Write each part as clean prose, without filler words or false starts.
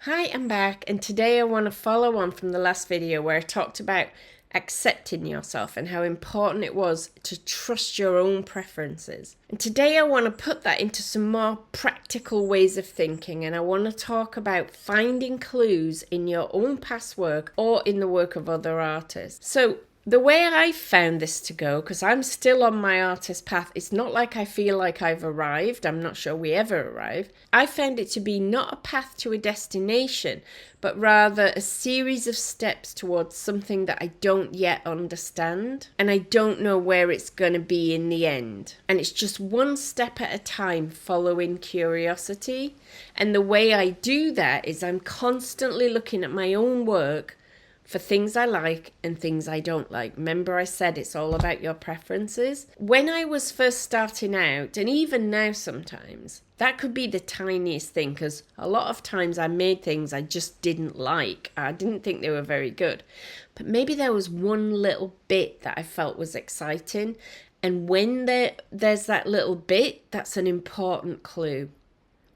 Hi, I'm back, and today I want to follow on from the last video where I talked about accepting yourself and how important it was to trust your own preferences. And today I want to put that into some more practical ways of thinking, and I want to talk about finding clues in your own past work or in the work of other artists. So the way I found this to go, because I'm still on my artist path, it's not like I feel like I've arrived. I'm not sure we ever arrive. I found it to be not a path to a destination, but rather a series of steps towards something that I don't yet understand. And I don't know where it's going to be in the end. And it's just one step at a time, following curiosity. And the way I do that is I'm constantly looking at my own work for things I like and things I don't like. Remember I said it's all about your preferences? When I was first starting out, and even now sometimes, that could be the tiniest thing, because a lot of times I made things I just didn't like. I didn't think they were very good. But maybe there was one little bit that I felt was exciting. And when there's that little bit, that's an important clue.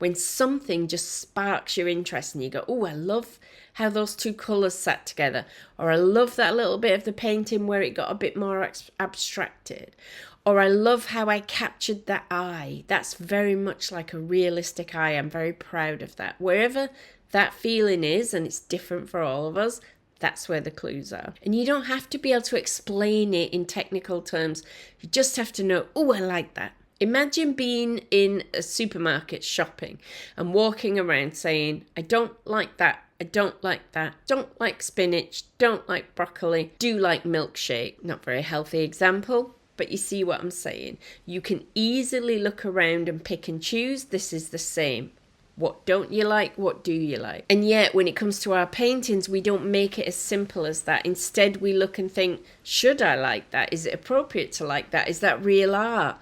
When something just sparks your interest and you go, oh, I love how those two colours sat together. Or I love that little bit of the painting where it got a bit more abstracted. Or I love how I captured that eye. That's very much like a realistic eye. I'm very proud of that. Wherever that feeling is, and it's different for all of us, that's where the clues are. And you don't have to be able to explain it in technical terms. You just have to know, oh, I like that. Imagine being in a supermarket shopping and walking around saying, I don't like that, I don't like that, don't like spinach, don't like broccoli, do like milkshake. Not very healthy example, but you see what I'm saying. You can easily look around and pick and choose. This is the same. What don't you like? What do you like? And yet, when it comes to our paintings, we don't make it as simple as that. Instead, we look and think, should I like that? Is it appropriate to like that? Is that real art?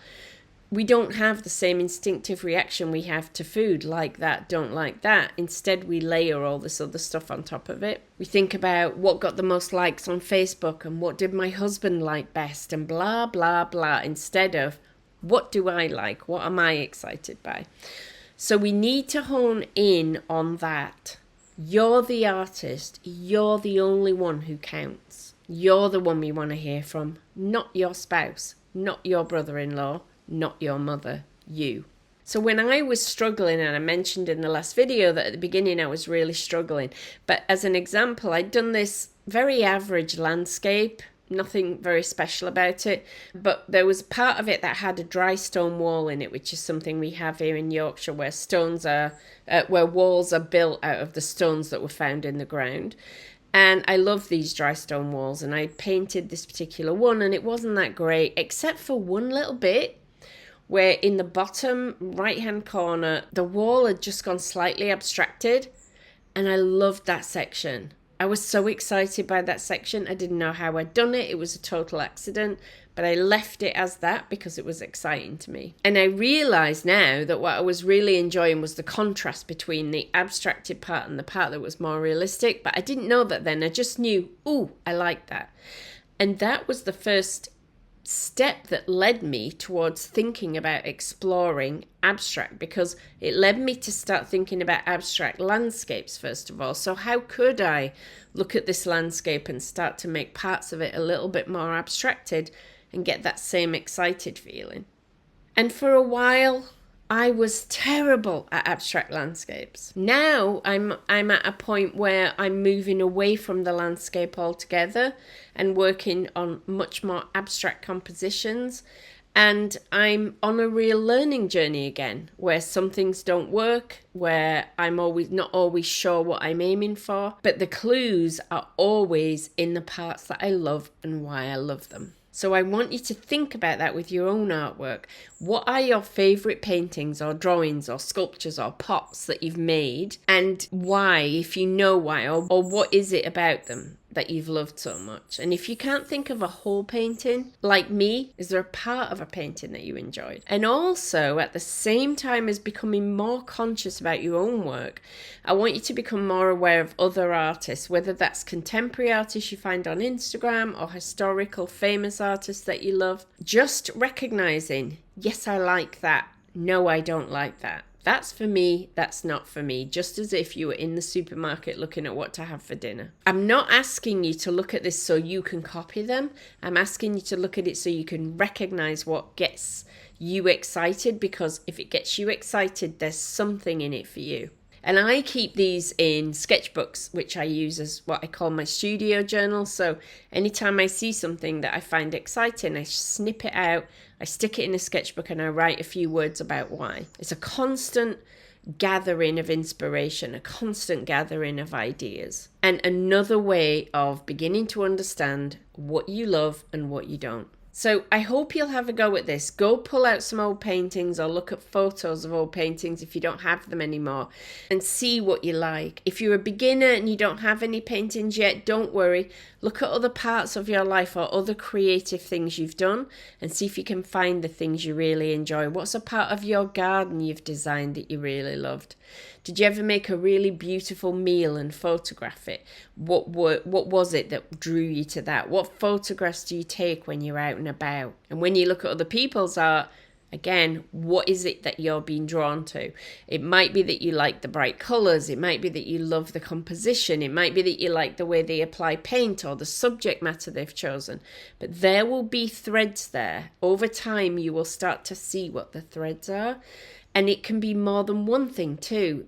We don't have the same instinctive reaction we have to food, like that, don't like that. Instead, we layer all this other stuff on top of it. We think about what got the most likes on Facebook and what did my husband like best and blah, blah, blah, instead of what do I like? What am I excited by? So we need to hone in on that. You're the artist. You're the only one who counts. You're the one we want to hear from, not your spouse, not your brother-in-law, not your mother, you. So when I was struggling, and I mentioned in the last video that at the beginning I was really struggling, but as an example, I'd done this very average landscape, nothing very special about it, but there was part of it that had a dry stone wall in it, which is something we have here in Yorkshire, where where walls are built out of the stones that were found in the ground. And I love these dry stone walls, and I painted this particular one, and it wasn't that great, except for one little bit where in the bottom right-hand corner, the wall had just gone slightly abstracted, and I loved that section. I was so excited by that section. I didn't know how I'd done it. It was a total accident, but I left it as that because it was exciting to me. And I realised now that what I was really enjoying was the contrast between the abstracted part and the part that was more realistic, but I didn't know that then. I just knew, ooh, I like that. And that was the first step that led me towards thinking about exploring abstract, because it led me to start thinking about abstract landscapes first of all. So how could I look at this landscape and start to make parts of it a little bit more abstracted and get that same excited feeling? And for a while I was terrible at abstract landscapes. Now I'm at a point where I'm moving away from the landscape altogether and working on much more abstract compositions. And I'm on a real learning journey again, where some things don't work, where I'm not always sure what I'm aiming for, but the clues are always in the parts that I love and why I love them. So I want you to think about that with your own artwork. What are your favourite paintings or drawings or sculptures or pots that you've made, and why, if you know why, or what is it about them that you've loved so much? And if you can't think of a whole painting, like me, is there a part of a painting that you enjoyed? And also, at the same time as becoming more conscious about your own work, I want you to become more aware of other artists, whether that's contemporary artists you find on Instagram or historical famous artists that you love. Just recognizing, yes, I like that. No, I don't like that. That's for me, that's not for me. Just as if you were in the supermarket looking at what to have for dinner. I'm not asking you to look at this so you can copy them. I'm asking you to look at it so you can recognize what gets you excited, because if it gets you excited, there's something in it for you. And I keep these in sketchbooks, which I use as what I call my studio journal. So anytime I see something that I find exciting, I snip it out, I stick it in a sketchbook, and I write a few words about why. It's a constant gathering of inspiration, a constant gathering of ideas, and another way of beginning to understand what you love and what you don't. So I hope you'll have a go at this. Go pull out some old paintings or look at photos of old paintings if you don't have them anymore, and see what you like. If you're a beginner and you don't have any paintings yet, don't worry. Look at other parts of your life or other creative things you've done and see if you can find the things you really enjoy. What's a part of your garden you've designed that you really loved? Did you ever make a really beautiful meal and photograph it? What was it that drew you to that? What photographs do you take when you're out and about? And when you look at other people's art, again, what is it that you're being drawn to? It might be that you like the bright colours. It might be that you love the composition. It might be that you like the way they apply paint or the subject matter they've chosen. But there will be threads there. Over time, you will start to see what the threads are. And it can be more than one thing too.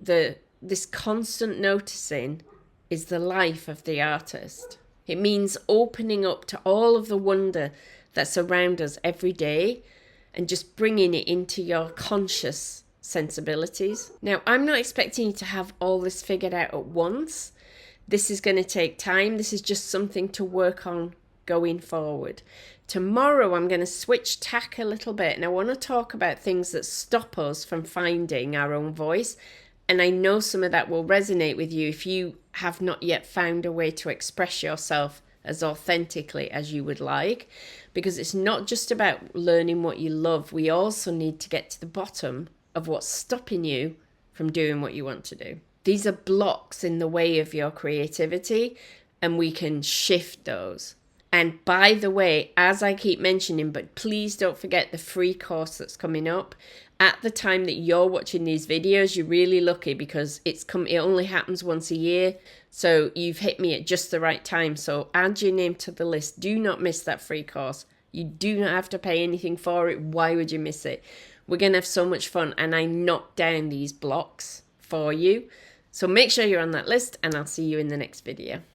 This constant noticing is the life of the artist. It means opening up to all of the wonder that's around us every day and just bringing it into your conscious sensibilities. Now, I'm not expecting you to have all this figured out at once. This is going to take time. This is just something to work on going forward. Tomorrow I'm going to switch tack a little bit, and I want to talk about things that stop us from finding our own voice. And I know some of that will resonate with you if you have not yet found a way to express yourself as authentically as you would like, because it's not just about learning what you love. We also need to get to the bottom of what's stopping you from doing what you want to do. These are blocks in the way of your creativity, and we can shift those. And by the way, as I keep mentioning, but please don't forget the free course that's coming up. At the time that you're watching these videos, you're really lucky because it only happens once a year. So you've hit me at just the right time. So add your name to the list. Do not miss that free course. You do not have to pay anything for it. Why would you miss it? We're going to have so much fun, and I knock down these blocks for you. So make sure you're on that list, and I'll see you in the next video.